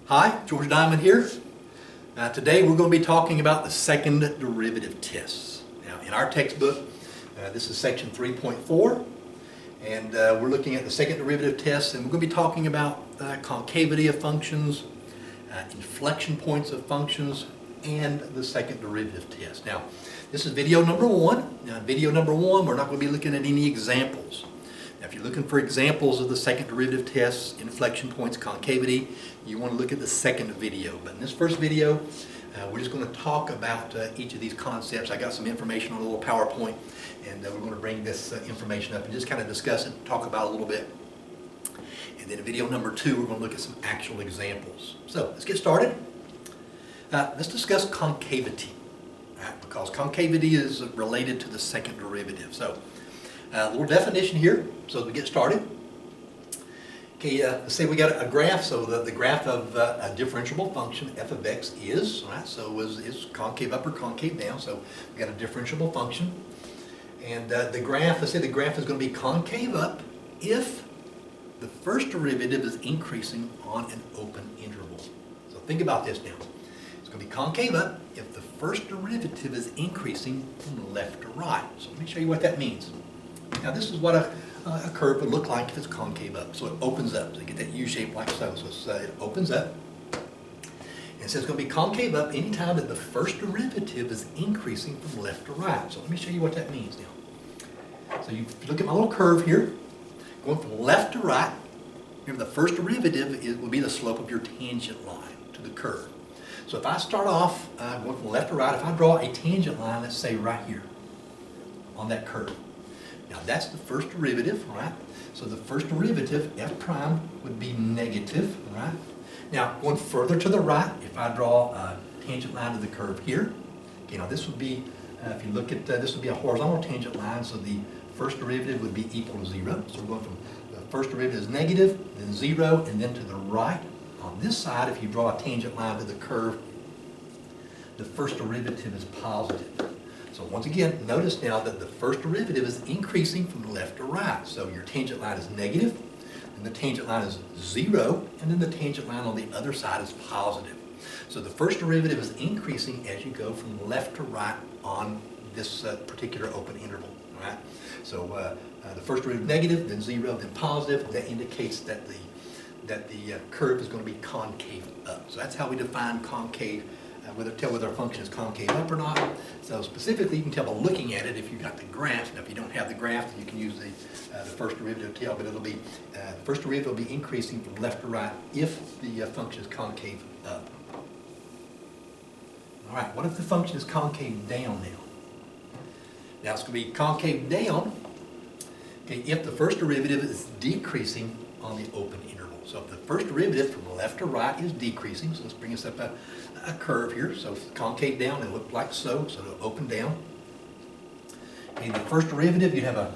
Hi, George Diamond here. Today we're going to be talking about the second derivative tests. Now in our textbook, this is section 3.4, and we're looking at the second derivative tests, and we're going to be talking about concavity of functions, inflection points of functions, and the second derivative test. Now this is video number one. Now in video number one we're not going to be looking at any examples. Now, if you're looking for examples of the second derivative tests, inflection points, concavity, you want to look at the second video. But in this first video, we're just going to talk about each of these concepts. I got some information on a little PowerPoint, and we're going to bring this information up and just kind of discuss it and talk about it a little bit. And then in video number two, we're going to look at some actual examples. So let's get started. Let's discuss concavity, because concavity is related to the second derivative. So a little definition here, so we get started. Okay, let's say we got a graph. So the graph of a differentiable function f of x is, right, so is concave up or concave down. So we got a differentiable function. And the graph, let's say the graph is going to be concave up if the first derivative is increasing on an open interval. So think about this now. It's going to be concave up if the first derivative is increasing from left to right. So let me show you what that means. Now this is what a curve would look like if it's concave up. So it opens up. So you get that U shape like so. So it opens up. And so it's going to be concave up anytime that the first derivative is increasing from left to right. So let me show you what that means now. So you look at my little curve here. Going from left to right. Remember, the first derivative will be the slope of your tangent line to the curve. So if I start off going from left to right, if I draw a tangent line, let's say right here on that curve. Now that's the first derivative, right? So the first derivative, f prime, would be negative, right? Now going further to the right, if I draw a tangent line to the curve here, okay, now this would be, if you look at, this would be a horizontal tangent line, so the first derivative would be equal to 0. So we're going from the first derivative is negative, then 0, and then to the right. On this side, if you draw a tangent line to the curve, the first derivative is positive. So once again, notice now that the first derivative is increasing from left to right. So your tangent line is negative, and the tangent line is 0, and then the tangent line on the other side is positive. So the first derivative is increasing as you go from left to right on this particular open interval. All right? So the first derivative negative, then 0, then positive. That indicates that the curve is going to be concave up. So that's how we define concave. Tell whether a function is concave up or not. So specifically, you can tell by looking at it if you got the graph. Now, if you don't have the graph, then you can use the first derivative to tell, but it'll be the first derivative will be increasing from left to right if the function is concave up. All right. What if the function is concave down now? Now it's going to be concave down. Okay, if the first derivative is decreasing on the open interval. So if the first derivative from left to right is decreasing, so let's bring us up a curve here. So if concave down, it look like so it'll open down. And the first derivative, you have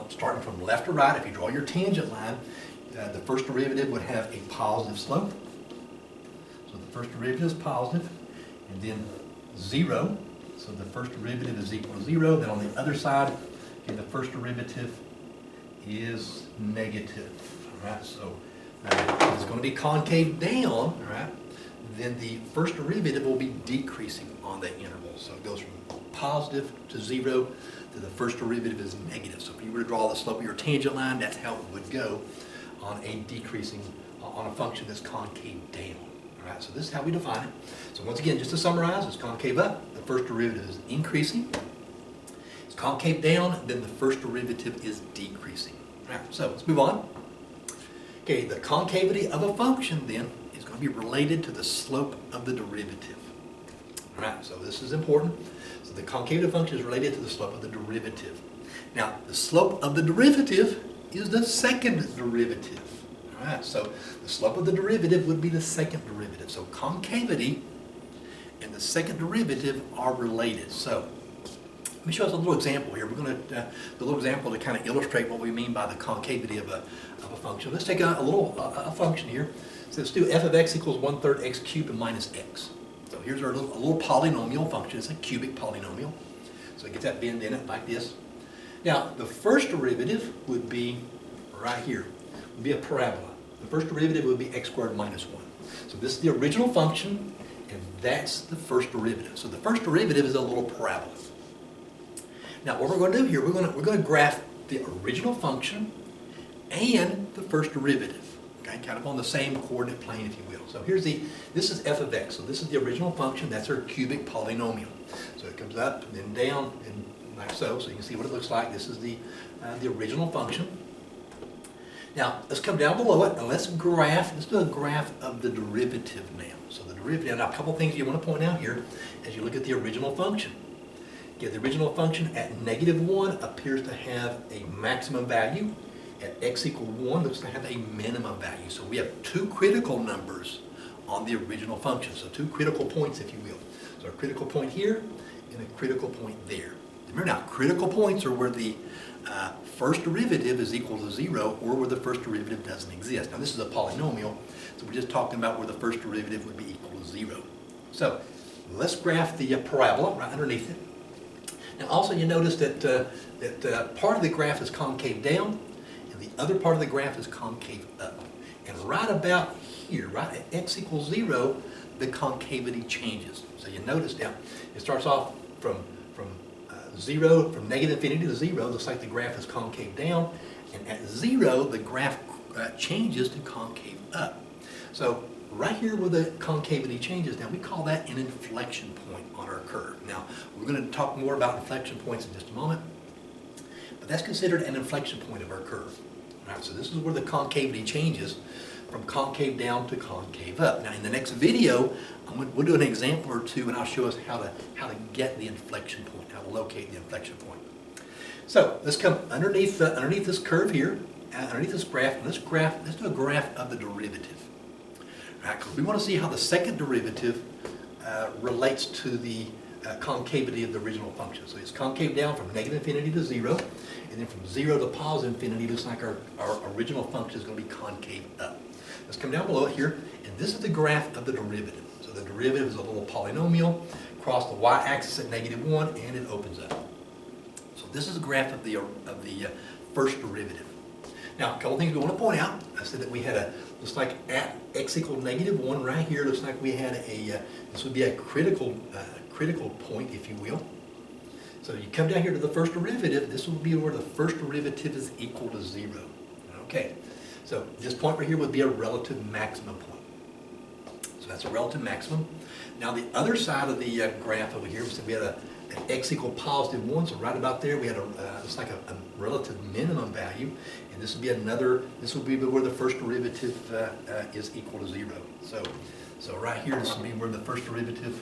starting from left to right, if you draw your tangent line, the first derivative would have a positive slope. So the first derivative is positive, and then 0. So the first derivative is equal to 0. Then on the other side, okay, the first derivative is negative. All right, so if it's going to be concave down, all right, then the first derivative will be decreasing on that interval. So it goes from positive to 0 to the first derivative is negative. So if you were to draw the slope of your tangent line, that's how it would go on a decreasing, on a function that's concave down. All right, so this is how we define it. So once again, just to summarize, it's concave up, the first derivative is increasing. It's concave down, then the first derivative is decreasing. All right, so let's move on. Okay, the concavity of a function then is going to be related to the slope of the derivative. All right, so this is important. So the concavity function is related to the slope of the derivative. Now, the slope of the derivative is the second derivative. All right, so the slope of the derivative would be the second derivative. So concavity and the second derivative are related. So let me show us a little example here. We're going to do a little example to kind of illustrate what we mean by the concavity of a function. Let's take a function here. So let's do f of x equals 1/3 x cubed and minus x. So here's our a little polynomial function. It's a cubic polynomial. So it gets that bend in it like this. Now, the first derivative would be right here. Would be a parabola. The first derivative would be x squared minus 1. So this is the original function, and that's the first derivative. So the first derivative is a little parabola. Now what we're going to do here, we're going to graph the original function and the first derivative, okay, kind of on the same coordinate plane, if you will. So this is f of x. So this is the original function. That's our cubic polynomial. So it comes up and then down and like so. So you can see what it looks like. This is the original function. Now let's come down below it and let's do a graph of the derivative now. So the derivative. Now a couple things you want to point out here as you look at the original function. Okay, the original function at -1 appears to have a maximum value. At x equal 1 looks to have a minimum value. So we have two critical numbers on the original function. So two critical points, if you will. So a critical point here and a critical point there. Remember now, critical points are where the first derivative is equal to 0 or where the first derivative doesn't exist. Now this is a polynomial, so we're just talking about where the first derivative would be equal to 0. So let's graph the parabola right underneath it. Now also you notice that part of the graph is concave down, and the other part of the graph is concave up. And right about here, right at x equals 0, the concavity changes. So you notice now, it starts off from negative infinity to 0, looks like the graph is concave down, and at 0, the graph changes to concave up. So right here where the concavity changes, now we call that an inflection point on our curve. Now, we're going to talk more about inflection points in just a moment, but that's considered an inflection point of our curve. All right, so this is where the concavity changes from concave down to concave up. Now, in the next video, we'll do an example or two, and I'll show us how to get the inflection point, how to locate the inflection point. So let's come underneath this curve here, underneath this graph, and let's do a graph of the derivative. Right, because we want to see how the second derivative relates to the concavity of the original function. So it's concave down from negative infinity to 0, and then from 0 to positive infinity, looks like our original function is going to be concave up. Let's come down below it here, and this is the graph of the derivative. So the derivative is a little polynomial, across the y-axis at -1, and it opens up. So this is a graph of the first derivative. Now, a couple things we want to point out. I said that we had looks like at x equals -1 right here, looks like we had this would be a critical point, if you will. So you come down here to the first derivative, this will be where the first derivative is equal to 0. Okay, so this point right here would be a relative maximum point. So that's a relative maximum. Now the other side of the graph over here, we said we had an x equal +1, so right about there we had it's like a relative minimum value, and this would be where the first derivative is equal to 0. So right here, this would be where the first derivative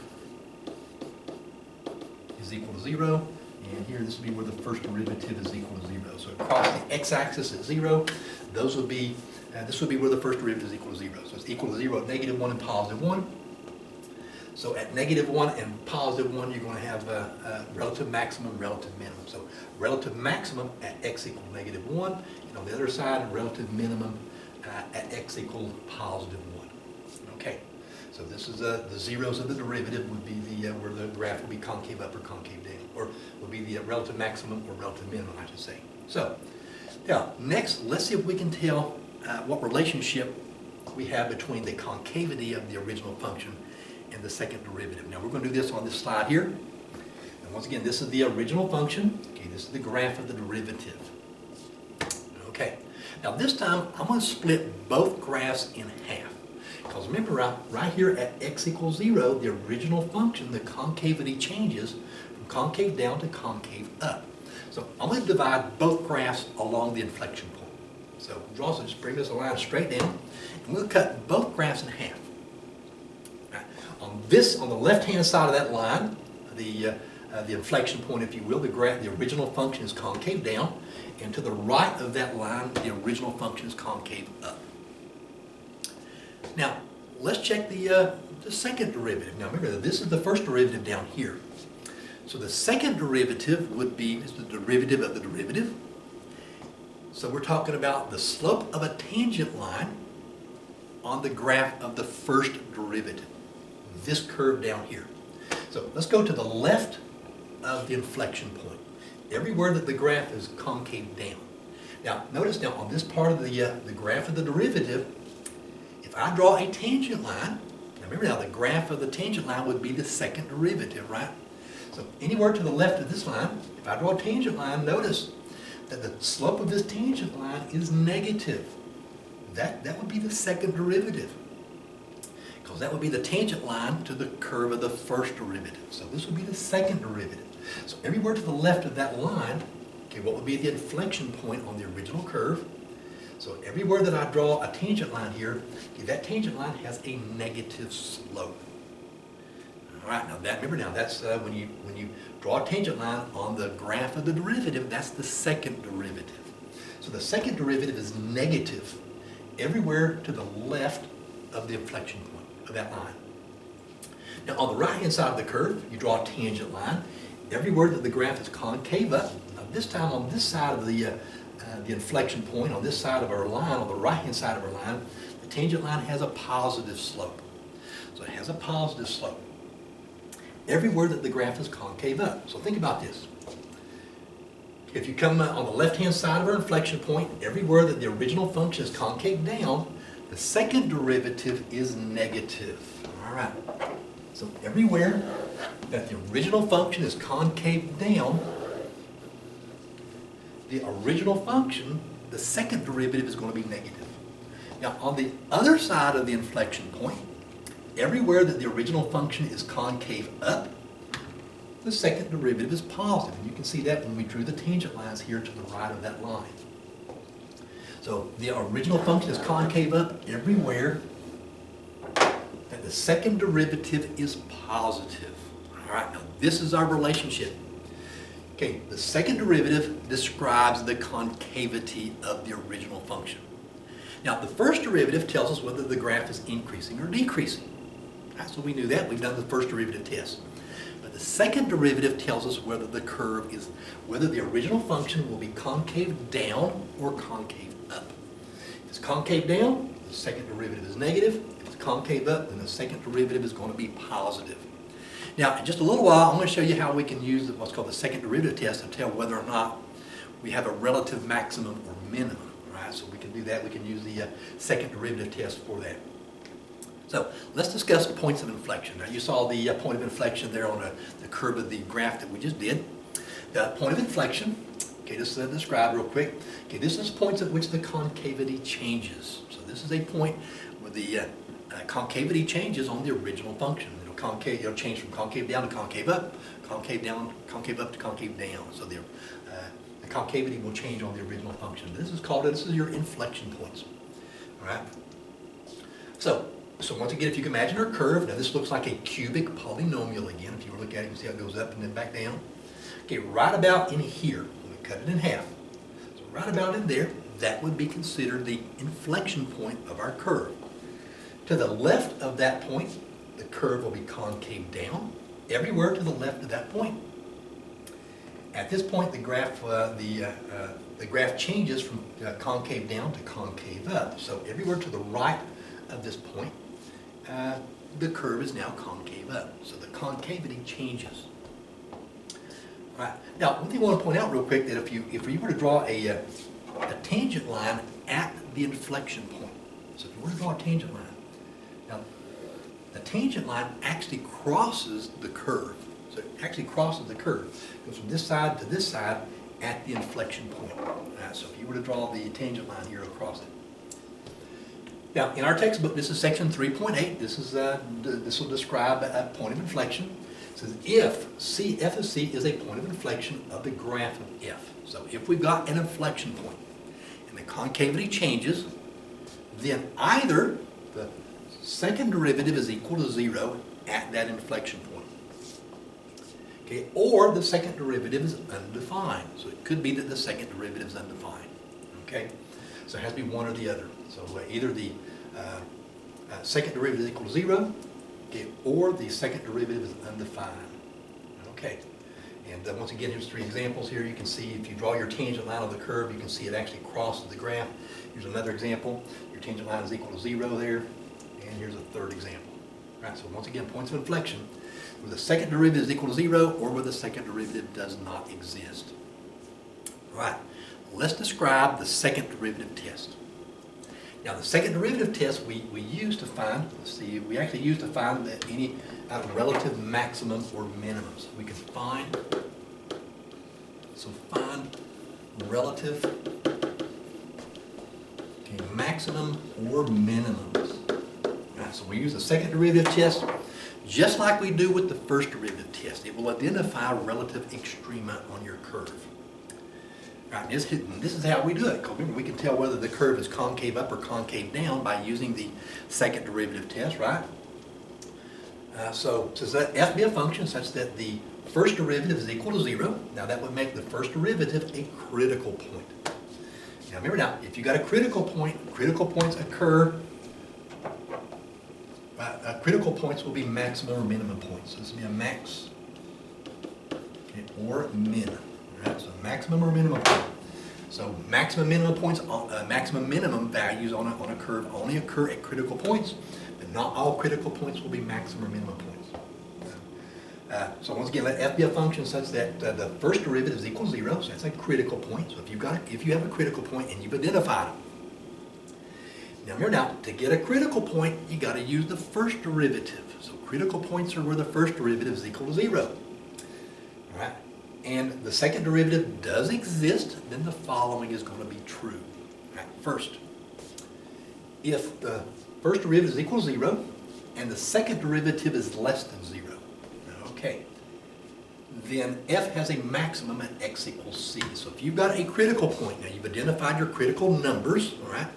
is equal to 0, and here this would be where the first derivative is equal to 0. So across the x-axis at 0, this would be where the first derivative is equal to 0. So it's equal to 0 at -1 and +1. So at -1 and +1, you're going to have a relative maximum, relative minimum. So relative maximum at x equals -1, and on the other side, relative minimum at x equals +1. Okay, so this is the zeros of the derivative would be where the graph will be concave up or concave down, or would be the relative maximum or relative minimum, I should say. So now next, let's see if we can tell what relationship we have between the concavity of the original function and the second derivative. Now we're going to do this on this slide here. And once again, this is the original function. Okay, this is the graph of the derivative. Okay, now this time I'm going to split both graphs in half. Because remember, right here at x equals 0, the original function, the concavity changes from concave down to concave up. So I'm going to divide both graphs along the inflection point. So we'll also just bring this line straight down, and we'll cut both graphs in half. On the left-hand side of that line, the inflection point, if you will, the original function is concave down, and to the right of that line, the original function is concave up. Now, let's check the second derivative. Now, remember, this is the first derivative down here. So the second derivative would be the derivative of the derivative. So we're talking about the slope of a tangent line on the graph of the first derivative. This curve down here. So let's go to the left of the inflection point. Everywhere that the graph is concave down. Now notice now on this part of the graph of the derivative, if I draw a tangent line, now remember now the graph of the tangent line would be the second derivative, right? So anywhere to the left of this line, if I draw a tangent line, notice that the slope of this tangent line is negative. That would be the second derivative, because that would be the tangent line to the curve of the first derivative. So this would be the second derivative. So everywhere to the left of that line, okay, what would be the inflection point on the original curve? So everywhere that I draw a tangent line here, okay, that tangent line has a negative slope. All right, now remember now that's when you draw a tangent line on the graph of the derivative, that's the second derivative. So the second derivative is negative everywhere to the left of the inflection point of that line. Now on the right-hand side of the curve, you draw a tangent line. Everywhere that the graph is concave up, now this time on this side of the inflection point, on this side of our line, on the right-hand side of our line, the tangent line has a positive slope. So it has a positive slope everywhere that the graph is concave up. So think about this. If you come on the left-hand side of our inflection point, everywhere that the original function is concave down, the second derivative is negative. All right. So everywhere that the original function is concave down, the original function, the second derivative is going to be negative. Now on the other side of the inflection point, everywhere that the original function is concave up, the second derivative is positive. And you can see that when we drew the tangent lines here to the right of that line. So the original function is concave up everywhere that the second derivative is positive. All right, now this is our relationship. Okay, the second derivative describes the concavity of the original function. Now the first derivative tells us whether the graph is increasing or decreasing. So we knew that. We've done the first derivative test. But the second derivative tells us whether the curve is, whether the original function will be concave down or concave up. If it's concave down, the second derivative is negative. If it's concave up, then the second derivative is going to be positive. Now, in just a little while, I'm going to show you how we can use what's called the second derivative test to tell whether or not we have a relative maximum or minimum. Right? So we can do that. We can use the second derivative test for that. So let's discuss points of inflection. Now you saw the point of inflection there on the curve of the graph that we just did. The point of inflection, okay, this is described real quick. Okay, this is points at which the concavity changes. So this is a point where the concavity changes on the original function. It'll change from concave down to concave up, concave down, concave up to concave down. So the concavity will change on the original function. This is your inflection points. All right. So once again, if you can imagine our curve, now this looks like a cubic polynomial again. If you were looking at it, you can see how it goes up and then back down. Okay, right about in here, we cut it in half. So right about in there, that would be considered the inflection point of our curve. To the left of that point, the curve will be concave down, everywhere to the left of that point. At this point, the graph changes from concave down to concave up. So everywhere to the right of this point, the curve is now concave up. So the concavity changes. All right. Now, one thing I want to point out real quick, that if you were to draw a tangent line at the inflection point, so if you were to draw a tangent line, now the tangent line actually crosses the curve. So it actually crosses the curve. It goes from this side to this side at the inflection point. All right. So if you were to draw the tangent line here across it. Now, in our textbook, this is section 3.8. This will describe a point of inflection. It says if f of c is a point of inflection of the graph of f. So if we've got an inflection point and the concavity changes, then either the second derivative is equal to 0 at that inflection point. Okay, or the second derivative is undefined. So it could be that the second derivative is undefined. Okay, so it has to be one or the other. So either the second derivative is equal to 0, okay, or the second derivative is undefined. Okay, and once again, here's 3 examples here. You can see if you draw your tangent line on the curve, you can see it actually crosses the graph. Here's another example. Your tangent line is equal to 0 there, and here's a third example. All right, so once again, points of inflection, where the second derivative is equal to 0 or where the second derivative does not exist. All right, let's describe the second derivative test. Now the second derivative test we use to find, we actually use to find any relative maximum or minimum. So we can find relative maximum or minimums. Right, so we use the second derivative test just like we do with the first derivative test. It will identify relative extrema on your curve. Right, this is how we do it. Remember, we can tell whether the curve is concave up or concave down by using the second derivative test, right? So let f be a function such that the first derivative is equal to 0. Now that would make the first derivative a critical point. Now remember, if you got a critical point, critical points occur. Critical points will be maximum or minimum points. So this will be a max or min. Right? So maximum or minimum point. So maximum minimum points, maximum minimum values on a curve only occur at critical points, but not all critical points will be maximum or minimum points. So once again, let f be a function such that the first derivative is equal to 0. So that's a critical point. So if you have a critical point and you've identified it. Now remember, to get a critical point, you got to use the first derivative. So critical points are where the first derivative is equal to 0. All right? And the second derivative does exist, then the following is going to be true. Right? First, if the first derivative is equal to 0 and the second derivative is less than 0, okay, then f has a maximum at x equals c. So if you've got a critical point, now you've identified your critical numbers, all right?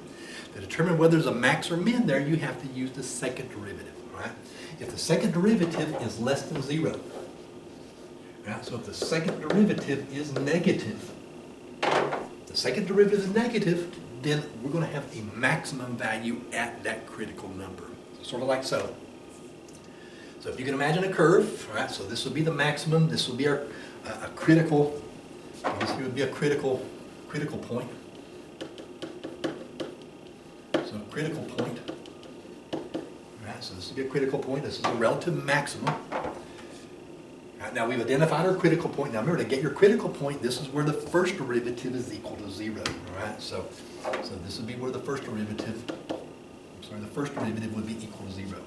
To determine whether there's a max or min there, you have to use the second derivative, all right? If the second derivative is less than 0, right? So if the second derivative is negative, then we're going to have a maximum value at that critical number. Sort of like so. So if you can imagine a curve, all right? So this would be the maximum. This would be a critical. This would be a critical point. So a critical point. All right. So this would be a critical point. This is a relative maximum. Right, now we've identified our critical point. Now remember, to get your critical point, this is where the first derivative is equal to 0. All right. So this would be where the first derivative. The first derivative would be equal to 0.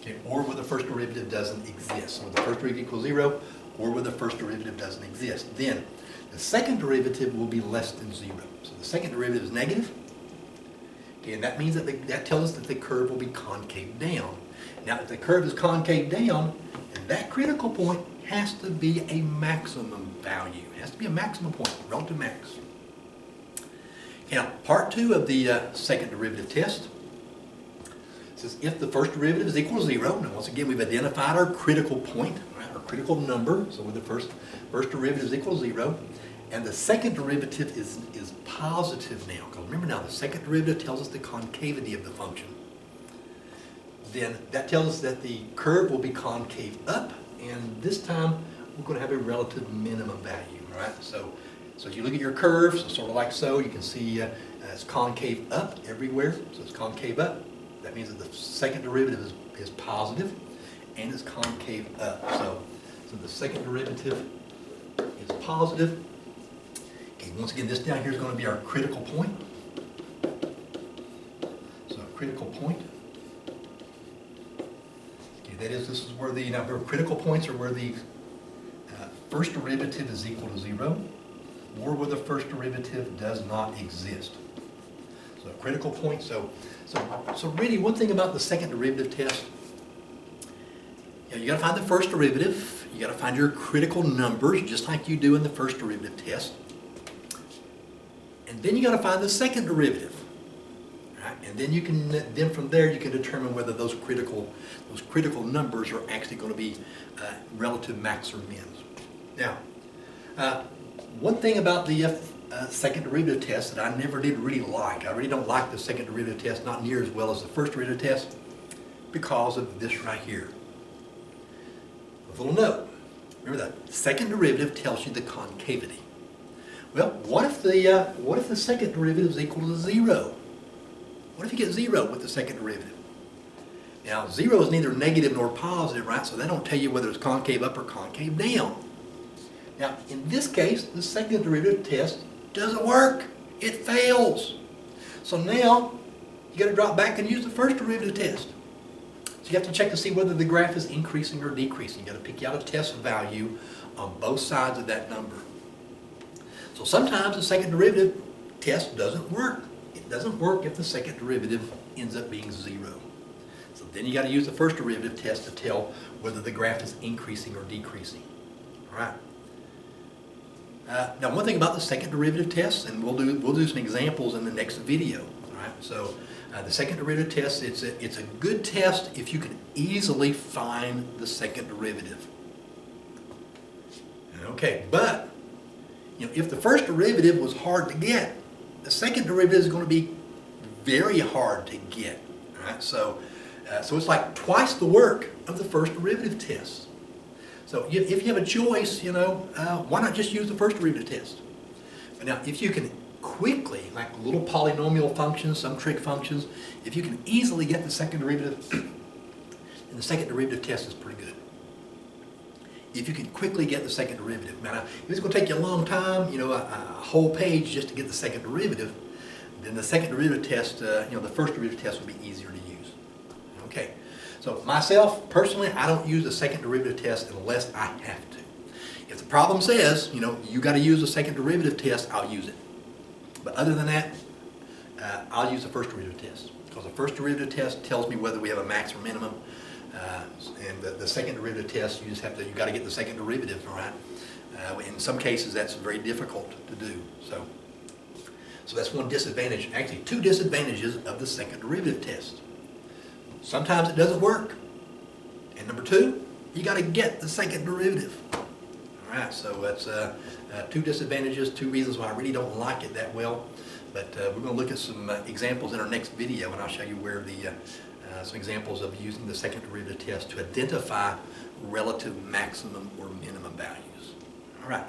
Okay, or where the first derivative doesn't exist. So where the first derivative equals 0, or where the first derivative doesn't exist. Then the second derivative will be less than 0. So the second derivative is negative. Okay, and that means that tells us that the curve will be concave down. Now, if the curve is concave down, then that critical point has to be a maximum value. It has to be a maximum point, relative max. Now, part 2 of the second derivative test says if the first derivative is equal to 0, now once again we've identified our critical point, right, our critical number, so with the first derivative is equal to 0, and the second derivative is positive now, because remember now the second derivative tells us the concavity of the function. Then that tells us that the curve will be concave up, and this time we're going to have a relative minimum value, right? So if you look at your curve, so sort of like so, you can see it's concave up everywhere. So it's concave up. That means that the second derivative is positive, and it's concave up. So the second derivative is positive. Okay, once again, this down here is going to be our critical point. So a critical point. Okay, this is where now critical points are where the first derivative is equal to 0. Or where the first derivative does not exist. So a critical point. So really, one thing about the second derivative test, you got to find the first derivative. You got to find your critical numbers, just like you do in the first derivative test. And then you got to find the second derivative. Right? And then from there you can determine whether those critical numbers are actually going to be relative max or mins. Now. One thing about the second derivative test that I never did really like, I really don't like the second derivative test, not near as well as the first derivative test, because of this right here. A little note. Remember, the second derivative tells you the concavity. Well, what if the second derivative is equal to 0? What if you get 0 with the second derivative? Now, 0 is neither negative nor positive, right? So that don't tell you whether it's concave up or concave down. Now, in this case, the second derivative test doesn't work. It fails. So now you got to drop back and use the first derivative test. So you have to check to see whether the graph is increasing or decreasing. You got to pick out a test value on both sides of that number. So sometimes the second derivative test doesn't work. It doesn't work if the second derivative ends up being 0. So then you got to use the first derivative test to tell whether the graph is increasing or decreasing. All right. Now, one thing about the second derivative test, and we'll do some examples in the next video. All right. So the second derivative test, it's a good test if you can easily find the second derivative. Okay, but if the first derivative was hard to get, the second derivative is going to be very hard to get. All right. So it's like twice the work of the first derivative test. So if you have a choice, why not just use the first derivative test? But now, if you can quickly, like little polynomial functions, some trig functions, if you can easily get the second derivative, then the second derivative test is pretty good. If you can quickly get the second derivative. Now, if it's going to take you a long time, a whole page just to get the second derivative, then the second derivative test, the first derivative test would be easier to use. Okay, so myself, personally, I don't use the second derivative test unless I have to. If the problem says, you got to use the second derivative test, I'll use it. But other than that, I'll use the first derivative test. Because the first derivative test tells me whether we have a max or minimum. And the second derivative test, you got to get the second derivative, all right? In some cases, that's very difficult to do. So that's one disadvantage, actually 2 disadvantages of the second derivative test. Sometimes it doesn't work. And number 2, you got to get the second derivative. All right, so that's 2 disadvantages, 2 reasons why I really don't like it that well. But we're going to look at some examples in our next video, and I'll show you where some examples of using the second derivative test to identify relative maximum or minimum values. All right.